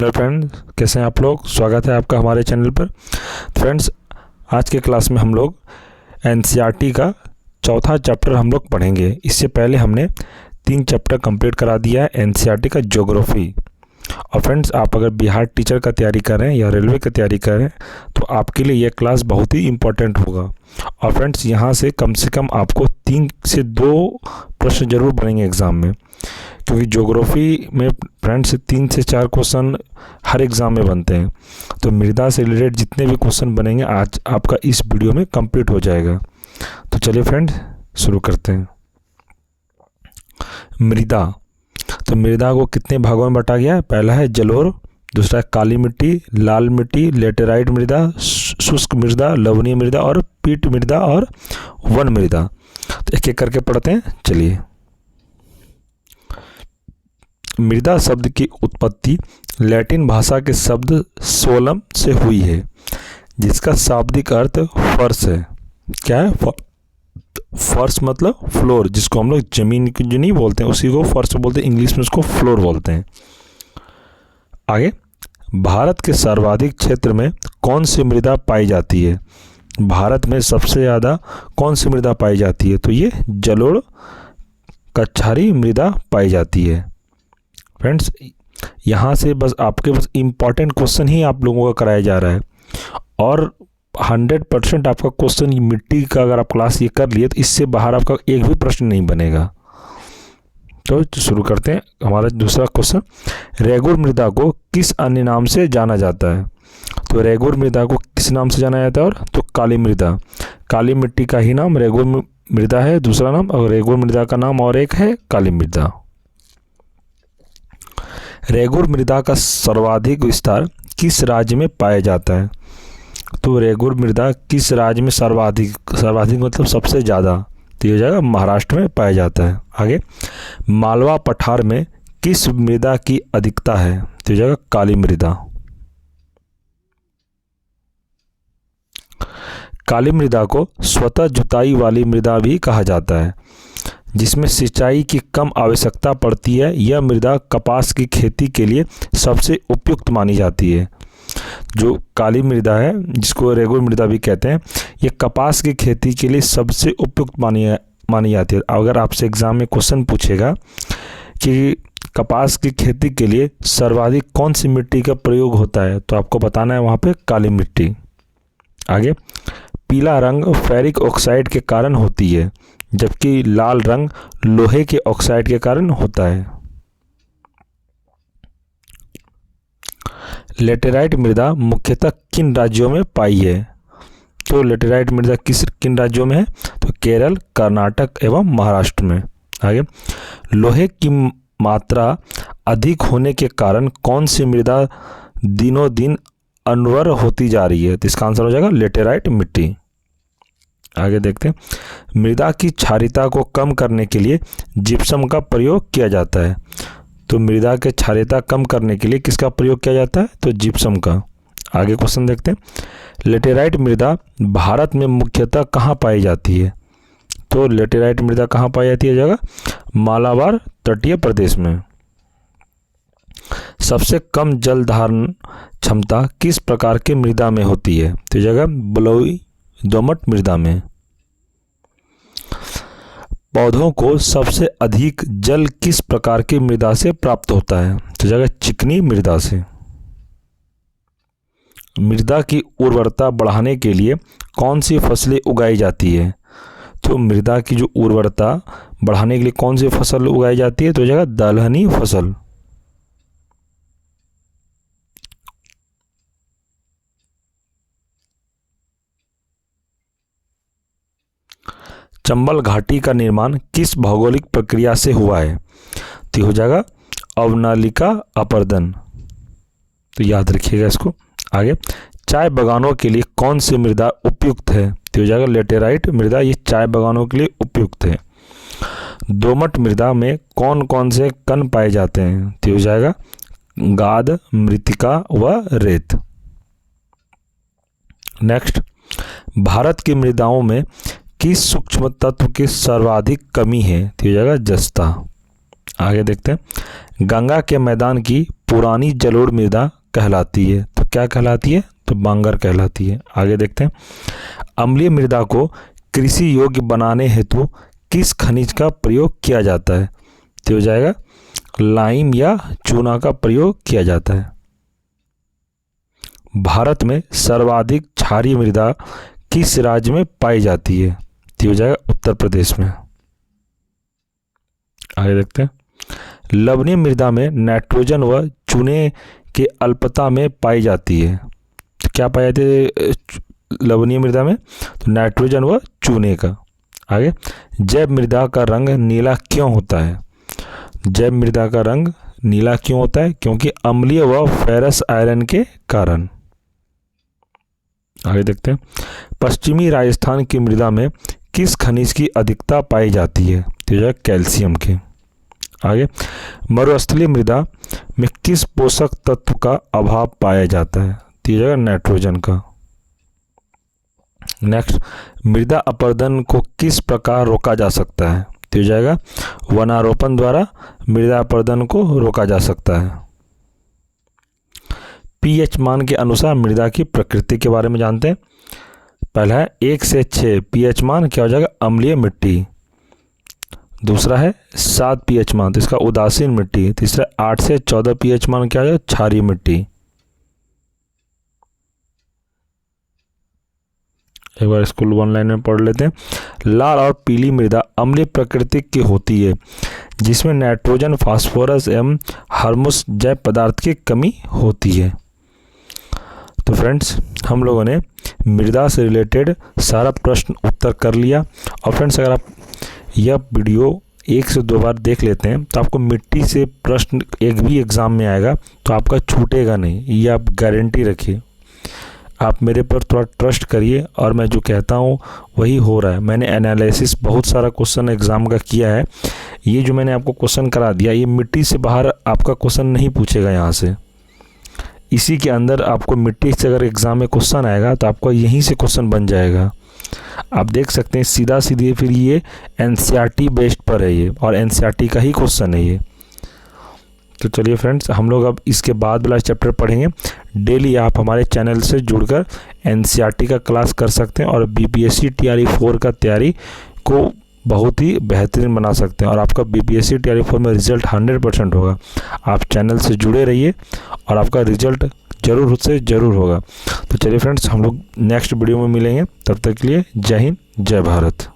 Hello friends, कैसे हैं आप लोग। स्वागत है आपका हमारे चैनल पर। फ्रेंड्स, आज के क्लास में हम लोग एनसीईआरटी का चौथा चैप्टर हम लोग पढ़ेंगे। इससे पहले हमने 3 चैप्टर कंप्लीट करा दिया है एनसीईआरटी का ज्योग्राफी। और फ्रेंड्स, आप अगर बिहार टीचर का तैयारी कर रहे हैं या रेलवे की तैयारी कर रहे हैं तो आपके लिए यह क्लास बहुत ही इम्पोर्टेंट होगा। और फ्रेंड्स, यहाँ से कम आपको 3 से 2 प्रश्न जरूर बनेंगे एग्ज़ाम में, क्योंकि ज्योग्राफी में फ्रेंड्स 3 से 4 क्वेश्चन हर एग्ज़ाम में बनते हैं। तो मृदा से रिलेटेड जितने भी क्वेश्चन बनेंगे आज आपका इस वीडियो में कंप्लीट हो जाएगा। तो चलिए फ्रेंड्स, शुरू करते हैं। मृदा, तो मृदा को कितने भागों में बांटा गया है। पहला है जलोढ़, दूसरा है काली मिट्टी, लाल मिट्टी, लेटेराइट मृदा, शुष्क मृदा, लवणीय मृदा और पीट मृदा और वन मृदा। तो एक एक करके पढ़ते हैं। चलिए, मृदा शब्द की उत्पत्ति लैटिन भाषा के शब्द सोलम से हुई है, जिसका शाब्दिक अर्थ फर्श है। क्या है? फर्श मतलब फ्लोर, जिसको हम लोग जमीन की जो नहीं बोलते हैं उसी को फर्श बोलते हैं, इंग्लिश में उसको फ्लोर बोलते हैं। आगे, भारत के सर्वाधिक क्षेत्र में कौन सी मृदा पाई जाती है। भारत में सबसे ज़्यादा कौन सी मृदा पाई जाती है। तो ये जलोढ़ कछारी मृदा पाई जाती है। फ्रेंड्स, यहाँ से बस आपके बस इम्पॉर्टेंट क्वेश्चन ही आप लोगों का कराया जा रहा है, और 100% आपका क्वेश्चन मिट्टी का अगर आप क्लास ये कर लिए तो इससे बाहर आपका एक भी प्रश्न नहीं बनेगा। तो शुरू करते हैं हमारा दूसरा क्वेश्चन। रेगुर मृदा को किस अन्य नाम से जाना जाता है। तो रेगुर मृदा को किस नाम से जाना जाता है। और तो काली मृदा, काली मिट्टी का ही नाम रेगुर मृदा है, दूसरा नाम, और रेगुर मृदा का नाम और एक है काली मृदा। रेगुर मृदा का सर्वाधिक विस्तार किस राज्य में पाया जाता है। तो रेगुर मृदा किस राज्य में सर्वाधिक मतलब सबसे ज़्यादा, तो ये जगह महाराष्ट्र में पाया जाता है। आगे, मालवा पठार में किस मृदा की अधिकता है। तो ये जगह काली मृदा। काली मृदा को स्वतः जुताई वाली मृदा भी कहा जाता है, जिसमें सिंचाई की कम आवश्यकता पड़ती है। यह मृदा कपास की खेती के लिए सबसे उपयुक्त मानी जाती है। जो काली मृदा है, जिसको रेगुर मृदा भी कहते हैं, ये कपास की खेती के लिए सबसे उपयुक्त मानी जाती है। अगर आपसे एग्जाम में क्वेश्चन पूछेगा कि कपास की खेती के लिए सर्वाधिक कौन सी मिट्टी का प्रयोग होता है, तो आपको बताना है वहाँ पे काली मिट्टी। आगे, पीला रंग फेरिक ऑक्साइड के कारण होती है, जबकि लाल रंग लोहे के ऑक्साइड के कारण होता है। लेटेराइट मृदा मुख्यतः किन राज्यों में पाई है। तो लेटेराइट मृदा किन राज्यों में है। तो केरल, कर्नाटक एवं महाराष्ट्र में। आगे, लोहे की मात्रा अधिक होने के कारण कौन सी मृदा दिनों दिन अनवर होती जा रही है। तो इसका आंसर हो जाएगा लेटेराइट मिट्टी। आगे देखते हैं, मृदा की क्षारीयता को कम करने के लिए जिप्सम का प्रयोग किया जाता है। तो मृदा के क्षारीयता कम करने के लिए किसका प्रयोग किया जाता है। तो जिप्सम का। आगे क्वेश्चन देखते हैं, लेटेराइट मृदा भारत में मुख्यतः कहाँ पाई जाती है। तो लेटेराइट मृदा कहाँ पाई जाती है। जगह मालाबार तटीय प्रदेश में। सबसे कम जल धारण क्षमता किस प्रकार की मृदा में होती है। तो जगह बलुई दोमट मृदा में। पौधों को सबसे अधिक जल किस प्रकार की मृदा से प्राप्त होता है। तो जगह चिकनी मृदा से। मृदा की उर्वरता बढ़ाने के लिए कौन सी फसलें उगाई जाती है। तो मृदा की जो उर्वरता बढ़ाने के लिए कौन सी फसल उगाई जाती है। तो जगह दलहनी फसल। चंबल घाटी का निर्माण किस भौगोलिक प्रक्रिया से हुआ है। तो हो जाएगा अवनालिका अपर्दन। तो याद रखिएगा इसको। आगे, चाय बागानों के लिए कौन सी मृदा उपयुक्त है। तो हो जाएगा लेटेराइट मृदा, ये चाय बागानों के लिए उपयुक्त है। दोमट मृदा में कौन कौन से कण पाए जाते हैं। तो हो जाएगा गाद, मृतिका व रेत। नेक्स्ट, भारत की मृदाओं में किस सूक्ष्म तत्व की सर्वाधिक कमी है। तो हो जाएगा जस्ता। आगे देखते हैं, गंगा के मैदान की पुरानी जलोढ़ मृदा कहलाती है? तो क्या कहलाती है? तो बांगर कहलाती है। आगे देखते हैं, अम्लीय मृदा को कृषि योग्य बनाने हेतु किस खनिज का प्रयोग किया जाता है? तो हो जाएगा लाइम या चूना का प्रयोग किया जाता है। भारत में सर्वाधिक क्षारीय मृदा किस राज्य में पाई जाती है? तो हो जाएगा उत्तर प्रदेश में। आगे देखते हैं, लवणीय मृदा में नाइट्रोजन व चूने के अल्पता में पाई जाती है। तो क्या पाई जाती है लवणीय मृदा में? तो नाइट्रोजन व चूने का। आगे, जैव मृदा का रंग नीला क्यों होता है? जैव मृदा का रंग नीला क्यों होता है? क्योंकि अम्लीय व फेरस आयरन के कारण। आगे देखते हैं, पश्चिमी राजस्थान की मृदा में किस खनिज की अधिकता पाई जाती है? तो कैल्शियम के। आगे, मरुस्थलीय मृदा में किस पोषक तत्व का अभाव पाया जाता है? तो नाइट्रोजन का। नेक्स्ट, मृदा अपरदन को किस प्रकार रोका जा सकता है? तो हो जाएगा वनारोपण द्वारा मृदा अपरदन को रोका जा सकता है। पीएच मान के अनुसार मृदा की प्रकृति के बारे में जानते हैं। पहला है 1 से 6 पीएच मान क्या हो जाएगा? अम्लीय मिट्टी। दूसरा है 7 पीएच मान, तो इसका उदासीन मिट्टी। तीसरा 8 से 14 पीएच मान क्या हो जाएगा? क्षारीय मिट्टी। एक बार स्कूल 1 लाइन में पढ़ लेते हैं। लाल और पीली मृदा अम्लीय प्रकृति की होती है, जिसमें नाइट्रोजन, फास्फोरस एवं हार्मोस जैव पदार्थ की कमी होती है। तो फ्रेंड्स, हम लोगों ने मृदा से रिलेटेड सारा प्रश्न उत्तर कर लिया। और फ्रेंड्स, अगर आप यह वीडियो 1 से 2 बार देख लेते हैं तो आपको मिट्टी से प्रश्न एक भी एग्ज़ाम में आएगा तो आपका छूटेगा नहीं, ये आप गारंटी रखिए। आप मेरे पर थोड़ा ट्रस्ट करिए और मैं जो कहता हूँ वही हो रहा है। मैंने एनालिसिस बहुत सारा क्वेश्चन एग्ज़ाम का किया है। ये जो मैंने आपको क्वेश्चन करा दिया, ये मिट्टी से बाहर आपका क्वेश्चन नहीं पूछेगा यहाँ से। इसी के अंदर आपको मिट्टी से अगर एग्ज़ाम में क्वेश्चन आएगा तो आपका यहीं से क्वेश्चन बन जाएगा। आप देख सकते हैं सीधा सीधे फिर ये एनसीईआरटी बेस्ड पर है ये, और एनसीईआरटी का ही क्वेश्चन है ये। तो चलिए फ्रेंड्स, हम लोग अब इसके बाद वाला चैप्टर पढ़ेंगे। डेली आप हमारे चैनल से जुड़कर एनसीईआरटी का क्लास कर सकते हैं और बीपीएससी टीआरई 4 का तैयारी को बहुत ही बेहतरीन बना सकते हैं और आपका बीपीएससी टीआरई 4 में रिजल्ट 100% होगा। आप चैनल से जुड़े रहिए और आपका रिजल्ट ज़रूर से ज़रूर होगा। तो चलिए फ्रेंड्स, हम लोग नेक्स्ट वीडियो में मिलेंगे। तब तक के लिए जय हिंद, जय भारत।